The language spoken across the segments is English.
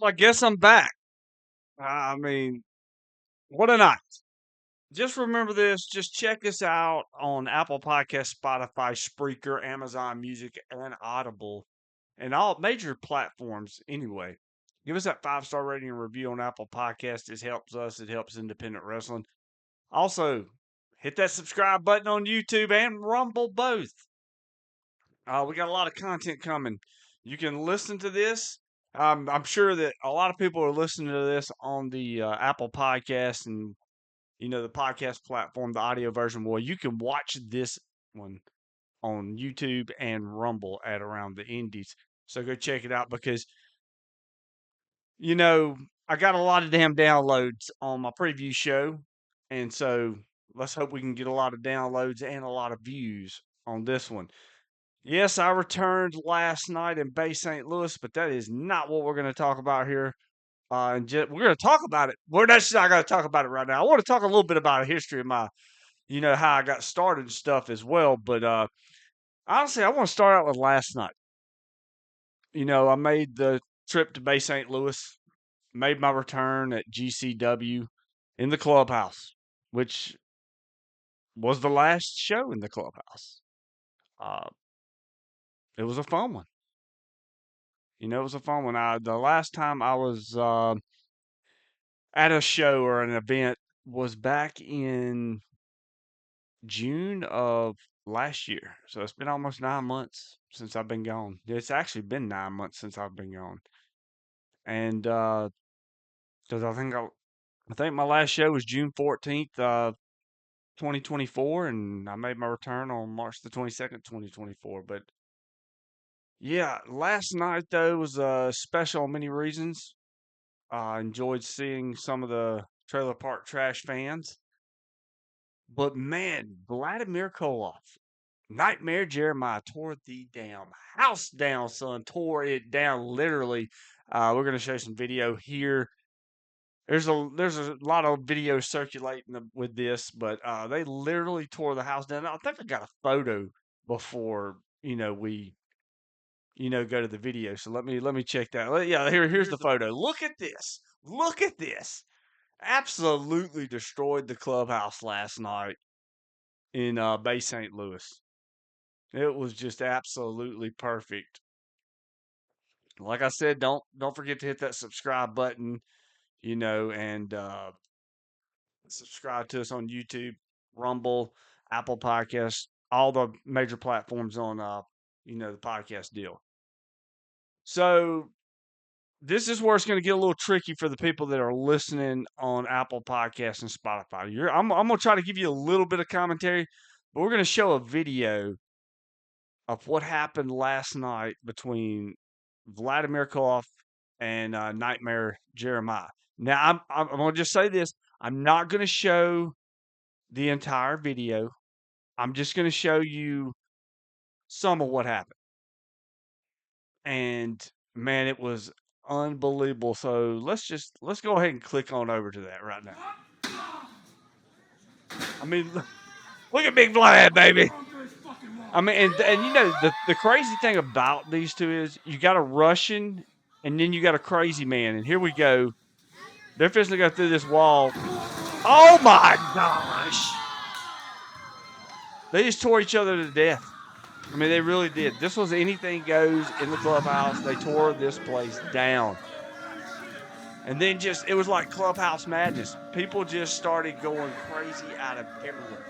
Well, I guess I'm back. I mean, what a night. Just remember this. Just check us out on Apple Podcasts, Spotify, Spreaker, Amazon Music, and Audible, and all major platforms anyway. Give us that 5-star rating and review on Apple Podcasts. This helps us. It helps independent wrestling. Also, hit that subscribe button on YouTube and Rumble both. We got a lot of content coming. You can listen to this. I'm sure that a lot of people are listening to this on the Apple Podcast and the podcast platform, the audio version. Well, you can watch this one on YouTube and Rumble at Around the Indies. So go check it out because you know I got a lot of damn downloads on my preview show, and so let's hope we can get a lot of downloads and a lot of views on this one. Yes, I returned last night in Bay St. Louis, but that is not what we're going to talk about here. We're going to talk about it. We're not going to talk about it right now. I want to talk a little bit about a history of my, how I got started and stuff as well. But honestly, I want to start out with last night. I made the trip to Bay St. Louis, made my return at GCW in the clubhouse, which was the last show in the clubhouse. Uh, it was a fun one. It was a fun one. The last time I was at a show or an event was back in June of last year. So it's been almost 9 months since I've been gone. It's actually been 9 months since I've been gone. And because I think my last show was June 14th, 2024, and I made my return on March the 22nd, 2024. But yeah, last night though was special on many reasons. I enjoyed seeing some of the Trailer Park Trash fans. But man, Vladimir Koloff, Nightmare Jeremiah tore the damn house down, son. Tore it down literally. We're gonna show some video here. There's a lot of video circulating with this, but they literally tore the house down. I think I got a photo before we go to the video. So let me check that. Yeah, here's the photo. Look at this. Look at this. Absolutely destroyed the clubhouse last night in Bay St. Louis. It was just absolutely perfect. Like I said, don't forget to hit that subscribe button, and subscribe to us on YouTube, Rumble, Apple Podcasts, all the major platforms on the podcast deal. So this is where it's going to get a little tricky for the people that are listening on Apple Podcasts and Spotify. I'm going to try to give you a little bit of commentary, but we're going to show a video of what happened last night between Vladimir Koloff and Nightmare Jeremiah. Now, I'm going to just say this. I'm not going to show the entire video. I'm just going to show you some of what happened. And man, it was unbelievable. So let's go ahead and click on over to that right now. I mean, look at Big Vlad, baby. I mean, and the crazy thing about these two is you got a Russian and then you got a crazy man. And here we go. They're fixing to go through this wall. Oh my gosh. They just tore each other to death. I mean, they really did. This was anything goes in the clubhouse. They tore this place down. And then it was like clubhouse madness. People just started going crazy out of everywhere.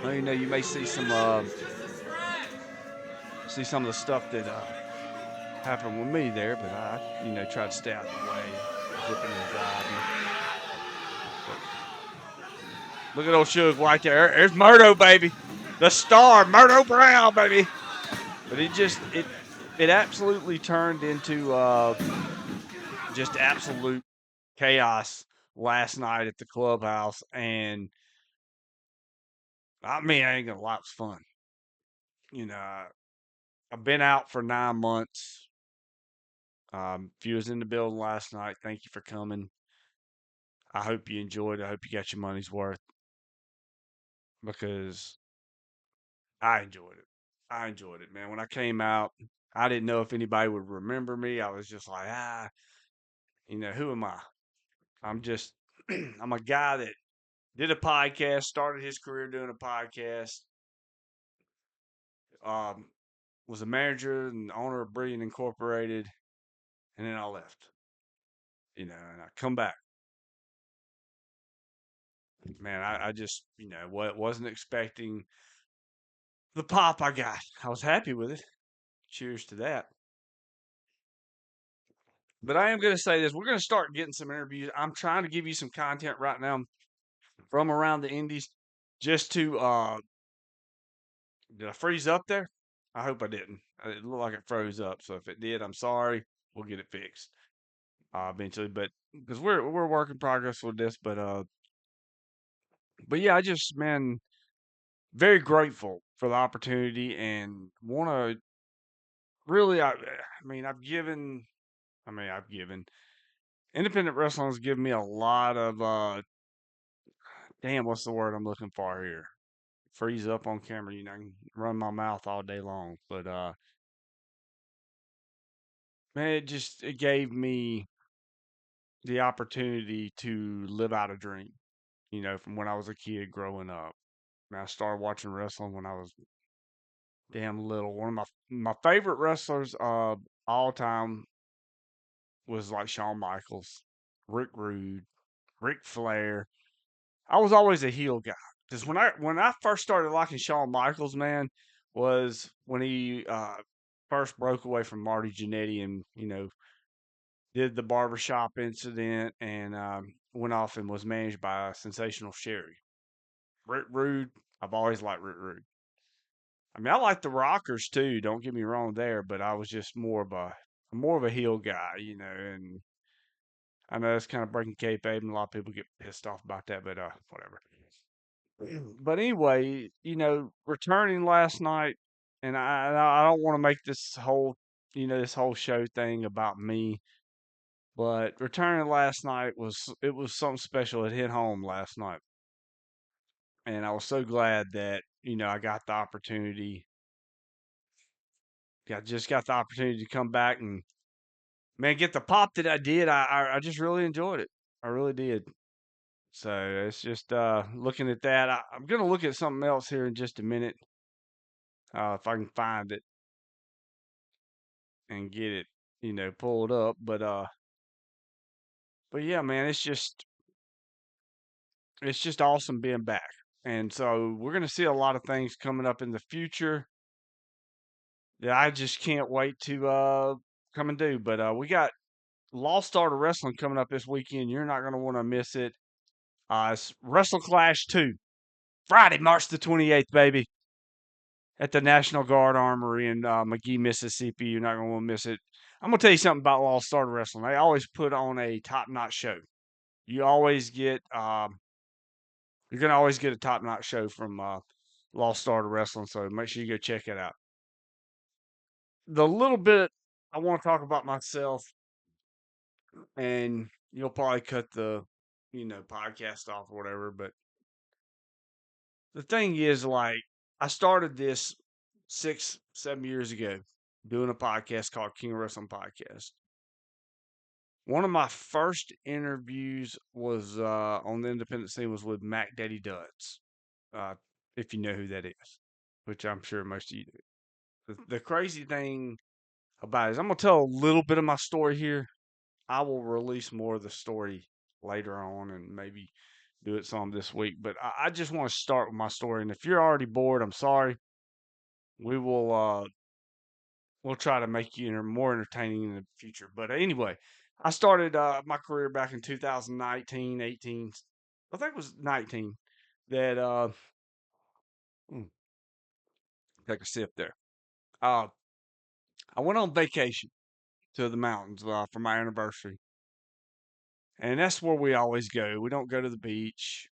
Well, you may see some of the stuff that happened with me there, but I, tried to stay out of the way, zipping and driving. Look at old Suge right there. There's Murdo, baby. The star, Murdo Brown, baby. But it absolutely turned into just absolute chaos last night at the clubhouse. And I mean, I ain't gonna lie, it was fun. I've been out for 9 months. If you was in the building last night, thank you for coming. I hope you enjoyed it. I hope you got your money's worth because I enjoyed it. I enjoyed it, man. When I came out, I didn't know if anybody would remember me. I was just like, who am I? I'm just, I'm a guy that did a podcast, started his career doing a podcast, um, was a manager and owner of Brilliant Incorporated, and then I left, and I come back. Man, I just, what wasn't expecting the pop I got. I was happy with it. Cheers to that. But I am going to say this. We're going to start getting some interviews. I'm trying to give you some content right now from around the Indies just to, did I freeze up there? I hope I didn't. It looked like it froze up. So if it did, I'm sorry. We'll get it fixed eventually. But because we're work in progress with this. But yeah, I just, man, very grateful for the opportunity and want to really, I've given independent wrestling has given me a lot of damn, what's the word I'm looking for here? Freeze up on camera, I can run my mouth all day long. But man, it gave me the opportunity to live out a dream, from when I was a kid growing up. And I started watching wrestling when I was damn little. One of my favorite wrestlers of all time was like Shawn Michaels, Rick Rude, Ric Flair. I was always a heel guy because when I first started liking Shawn Michaels, man, was when he first broke away from Marty Jannetty and did the barbershop incident and went off and was managed by Sensational Sherry. Rick Rude, I've always liked Rick Rude. I mean, I like the Rockers too. Don't get me wrong there, but I was just more of a heel guy, and I know it's kind of breaking kayfabe, and a lot of people get pissed off about that, but whatever. But anyway, returning last night, and I don't want to make this whole show thing about me, but returning last night was something special. It hit home last night, and I was so glad that I got the opportunity. I just got the opportunity to come back and man get the pop that I did. I just really enjoyed it. I really did. So it's just looking at that. I'm gonna look at something else here in just a minute if I can find it and get it, pulled up. But yeah, man, it's just awesome being back. And so we're gonna see a lot of things coming up in the future that I just can't wait to come and do. But we got Lost Art of Wrestling coming up this weekend. You're not gonna want to miss it. It's Wrestle Clash 2, Friday, March the 28th, baby, at the National Guard Armory in McGee, Mississippi. You're not gonna want to miss it. I'm gonna tell you something about Lost Art of Wrestling. They always put on a top-notch show. You always get you're gonna always get a top-notch show from Lost Art of Wrestling. So make sure you go check it out. The little bit I want to talk about myself, and you'll probably cut the podcast off or whatever. But the thing is, like, I started this 6, 7 years ago, doing a podcast called King of Wrestling Podcast. One of my first interviews was on the independent scene was with Mac Daddy Duds, uh, if you know who that is, which I'm sure most of you do. The crazy thing about it is I'm gonna tell a little bit of my story here. I will release more of the story later on and maybe do it some this week. But I just want to start with my story. And if you're already bored, I'm sorry. We will we'll try to make you more entertaining in the future. But anyway, I started my career back in 2019, 18. I think it was 19 that hmm, take a sip there. Uh, I went on vacation to the mountains for my anniversary. And that's where we always go. We don't go to the beach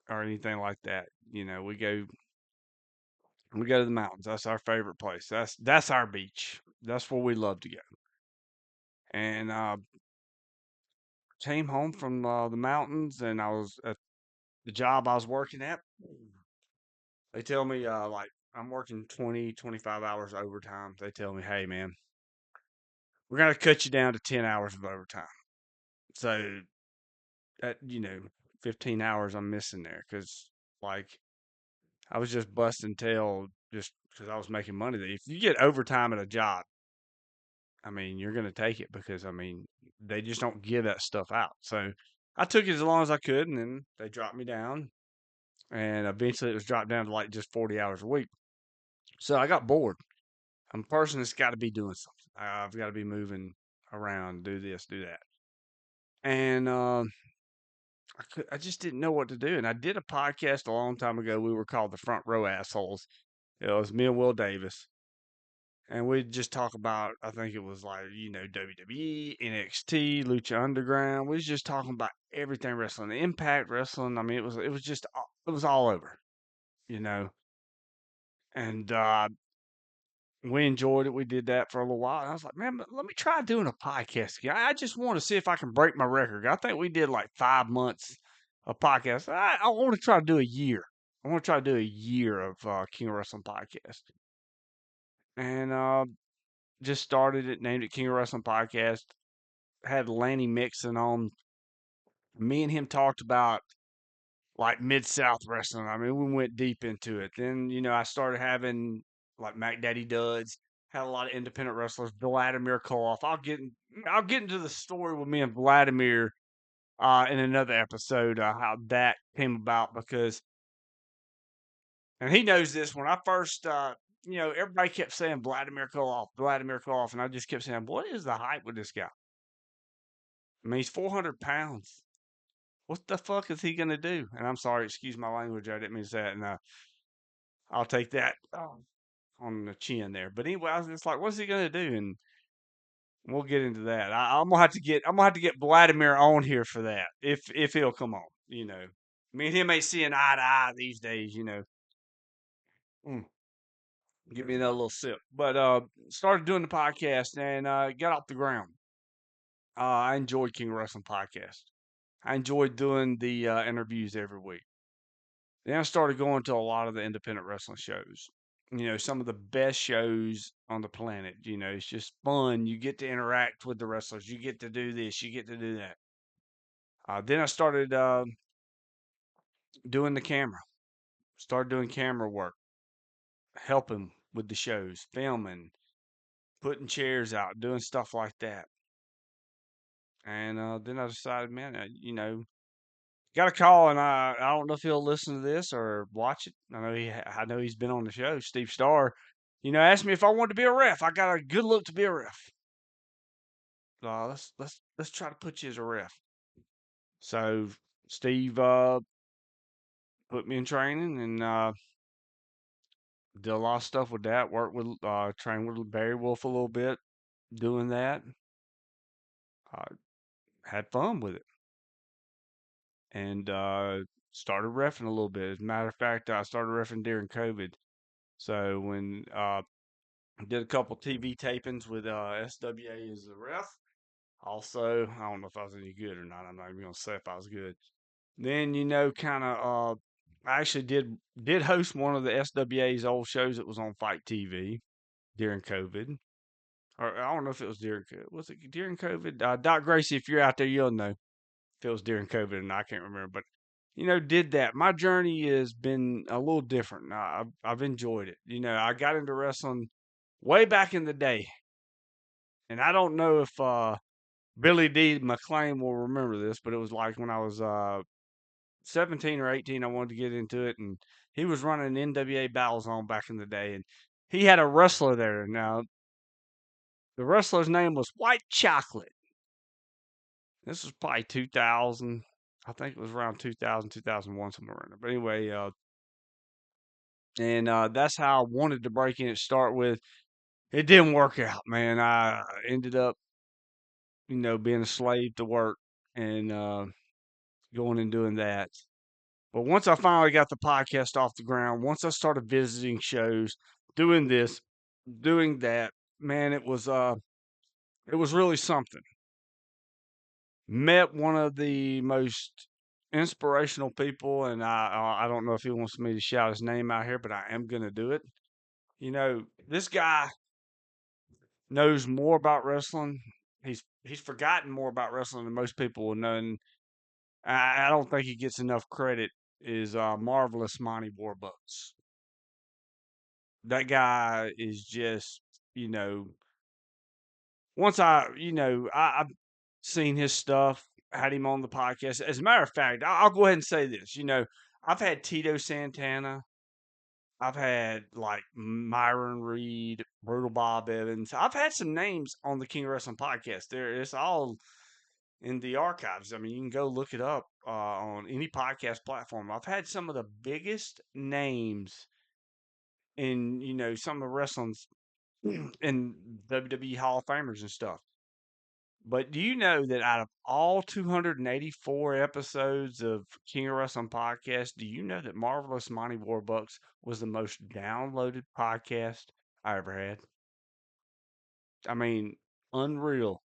or anything like that. We go to the mountains. That's our favorite place. That's our beach. That's where we love to go. And came home from the mountains, and I was at the job I was working at. They tell me like I'm working 20, 25 hours overtime. They tell me, hey, man, we're going to cut you down to 10 hours of overtime. So that, 15 hours I'm missing there because, like, I was just busting tail just because I was making money. If you get overtime at a job, I mean, you're going to take it because, I mean, they just don't give that stuff out. So I took it as long as I could, and then they dropped me down. And eventually it was dropped down to like just 40 hours a week. So I got bored. I'm a person that's got to be doing something. I've got to be moving around, do this, do that. And I just didn't know what to do. And I did a podcast a long time ago. We were called the Front Row Assholes. It was me and Will Davis. And we'd just talk about, I think it was like, WWE, NXT, Lucha Underground. We was just talking about everything wrestling, Impact Wrestling. I mean, it was all over, you know. And we enjoyed it. We did that for a little while. And I was like, man, let me try doing a podcast again. I just want to see if I can break my record. I think we did like 5 months of podcast. I want to try to do a year. I want to try to do a year of King of Wrestling podcast. And just started it, named it King of Wrestling Podcast. Had Lanny Mixon on. Me and him talked about like Mid South wrestling. I mean, we went deep into it. Then, I started having like Mac Daddy Duds, had a lot of independent wrestlers, Vladimir Koloff. I'll get into the story with me and Vladimir in another episode, how that came about because and he knows this when I first everybody kept saying Vladimir Koloff, and I just kept saying, what is the hype with this guy? I mean, he's 400 pounds. What the fuck is he gonna do? And I'm sorry, excuse my language. I didn't mean to say that. And I'll take that on the chin there. But anyway, I was just like, what's he gonna do? And we'll get into that. I'm gonna have to get Vladimir on here for that if he'll come on. Me and him ain't seeing eye to eye these days. Mm, give me another little sip. But started doing the podcast and got off the ground. I enjoyed King of Wrestling podcast. I enjoyed doing the interviews every week. Then I started going to a lot of the independent wrestling shows. Some of the best shows on the planet. It's just fun. You get to interact with the wrestlers. You get to do this. You get to do that. Then I started doing the camera. Started doing camera work, helping with the shows, filming, putting chairs out, doing stuff like that. And then I decided, man, got a call, and I don't know if he'll listen to this or watch it. I know he's been on the show. Steve Starr, asked me if I wanted to be a ref. I got a good look to be a ref. Let's try to put you as a ref. So Steve put me in training and did a lot of stuff with that. Worked with trained with Barry Wolf a little bit doing that. Had fun with it and started reffing a little bit. As a matter of fact, I started reffing during COVID. So when did a couple TV tapings with SWA as a ref. Also, I don't know if I was any good or not. I'm not even gonna say if I was good. Then kind of I actually did host one of the SWA's old shows that was on Fight TV during COVID. Or I don't know if it was during COVID. Was it during COVID? Doc Gracie, if you're out there, you'll know if it was during COVID and I can't remember. But did that. My journey has been a little different. I've enjoyed it. I got into wrestling way back in the day, and I don't know if Billy D. McLean will remember this, but it was like when I was 17 or 18, I wanted to get into it, and he was running NWA Battle Zone back in the day, and he had a wrestler there. Now, the wrestler's name was White Chocolate. This was probably 2000. I think it was around 2000, 2001, somewhere in there. But anyway, and that's how I wanted to break in and start with. It didn't work out, man. I ended up, being a slave to work and going and doing that. But once I finally got the podcast off the ground, once I started visiting shows, doing this, doing that, man, it was really something. Met one of the most inspirational people, and I don't know if he wants me to shout his name out here, but I am gonna do it. This guy knows more about wrestling. He's forgotten more about wrestling than most people will know. And I don't think he gets enough credit. Is Marvelous Monty Warbucks. That guy is just, you know, once I've seen his stuff, had him on the podcast. As a matter of fact, I'll go ahead and say this. I've had Tito Santana. I've had like Myron Reed, Brutal Bob Evans. I've had some names on the King of Wrestling podcast. It's all in the archives. I mean, you can go look it up on any podcast platform. I've had some of the biggest names in some of the wrestling's in WWE Hall of Famers and stuff. But do you know that out of all 284 episodes of King of Wrestling podcast, do you know that Marvelous Monty Warbucks was the most downloaded podcast I ever had? I mean, unreal.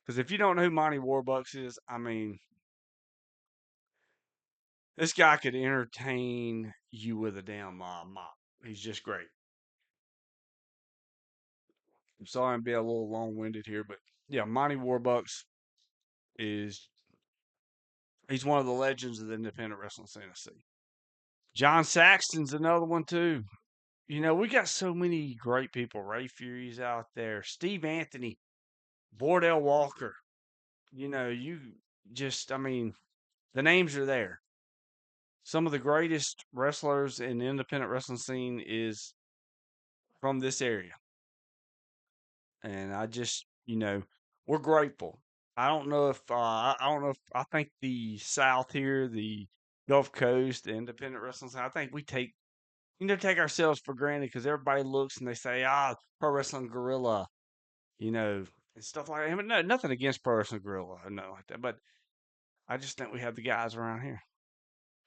Because if you don't know who Monty Warbucks is, I mean, this guy could entertain you with a damn mop. He's just great. I'm sorry I'm being a little long winded here, but yeah, Monty Warbucks is he's one of the legends of the independent wrestling scene. John Saxton's another one too. We got so many great people. Ray Fury's out there. Steve Anthony, Bordell Walker. You I mean, the names are there. Some of the greatest wrestlers in the independent wrestling scene is from this area. And we're grateful. I don't know if I think the South here, the Gulf Coast, the independent wrestling scene, I think we take ourselves for granted because everybody looks and they say, Pro Wrestling Gorilla, and stuff like that. I mean, no, nothing against Pro Wrestling Gorilla or nothing like that, but I just think we have the guys around here,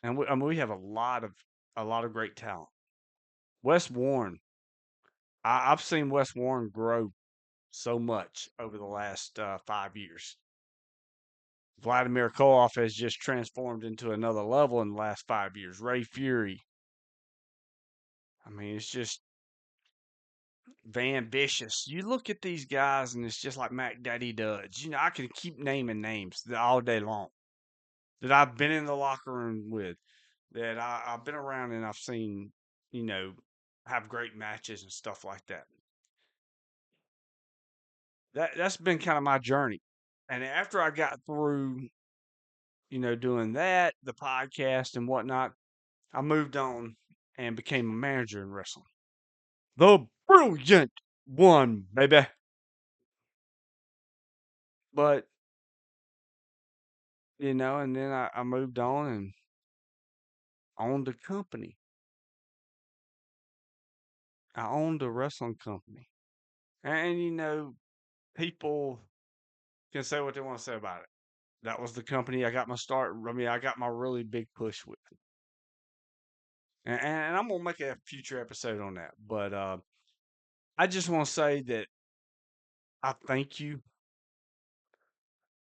and I mean, we have a lot of great talent. Wes Warren, I've seen Wes Warren grow so much over the last 5 years. Vladimir Koloff has just transformed into another level in the last 5 years. Ray Fury, I mean, it's just Van Vicious. You look at these guys, and it's just like Mac Daddy Dudge. I can keep naming names all day long that I've been in the locker room with, that I've been around and I've seen, you know, have great matches and stuff like that. That's been kind of my journey. And after I got through, doing that, the podcast and whatnot, I moved on and became a manager in wrestling. The brilliant one, baby. But and then I moved on and owned a company. I owned a wrestling company. And, people can say what they want to say about it. That was the company I got my start. I mean, I got my really big push with. And I'm going to make a future episode on that. But I just want to say that I thank you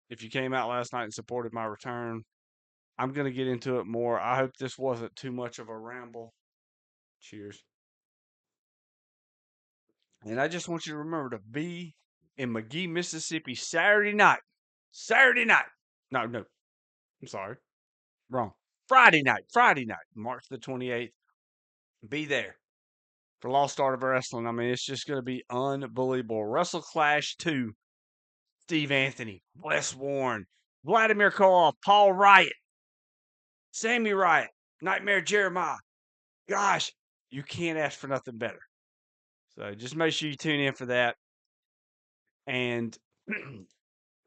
if you came out last night and supported my return. I'm going to get into it more. I hope this wasn't too much of a ramble. Cheers. And I just want you to remember to be in McGee, Mississippi Saturday night. Saturday night. No, no. I'm sorry. Wrong. Friday night. Friday night. March the 28th. Be there for Lost Art of Wrestling. I mean, it's just going to be unbelievable. Wrestle Clash 2. Steve Anthony. Wes Warren. Vladimir Koloff. Paul Riot. Sammy Riot. Nightmare Jeremiah. Gosh, you can't ask for nothing better. So just make sure you tune in for that. And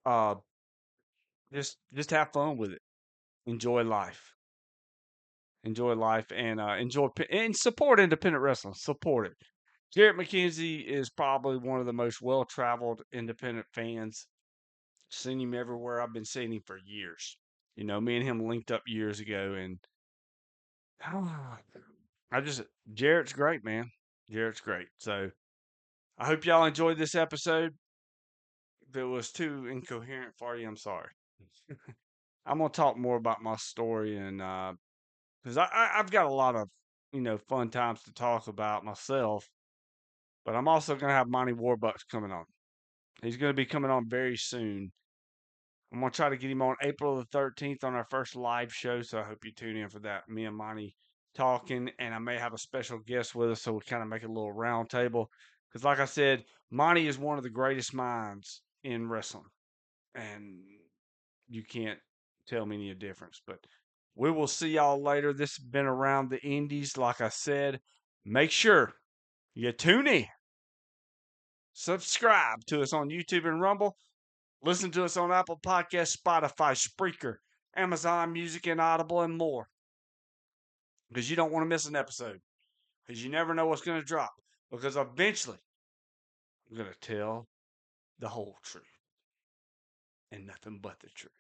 uh, just have fun with it. Enjoy life, and and support independent wrestling. Support it. Garrett McKenzie is probably one of the most well-traveled independent fans. Seen him everywhere. I've been seeing him for years. Me and him linked up years ago, and I just Jarrett's great, man. Jarrett's great. So I hope y'all enjoyed this episode. If it was too incoherent for you, I'm sorry. I'm gonna talk more about my story, and because I've got a lot of fun times to talk about myself. But I'm also going to have Monty Warbucks coming on. He's going to be coming on very soon. I'm going to try to get him on April the 13th on our first live show. So I hope you tune in for that. Me and Monty talking, and I may have a special guest with us. So we kind of make a little round table. Because, like I said, Monty is one of the greatest minds in wrestling. And you can't tell me any difference. But we will see y'all later. This has been Around the Indies. Like I said, make sure you tune in. Subscribe to us on YouTube and Rumble. Listen to us on Apple Podcasts, Spotify, Spreaker, Amazon Music, and Audible, and more. Because you don't want to miss an episode. Because you never know what's going to drop. Because eventually, I'm going to tell the whole truth and nothing but the truth.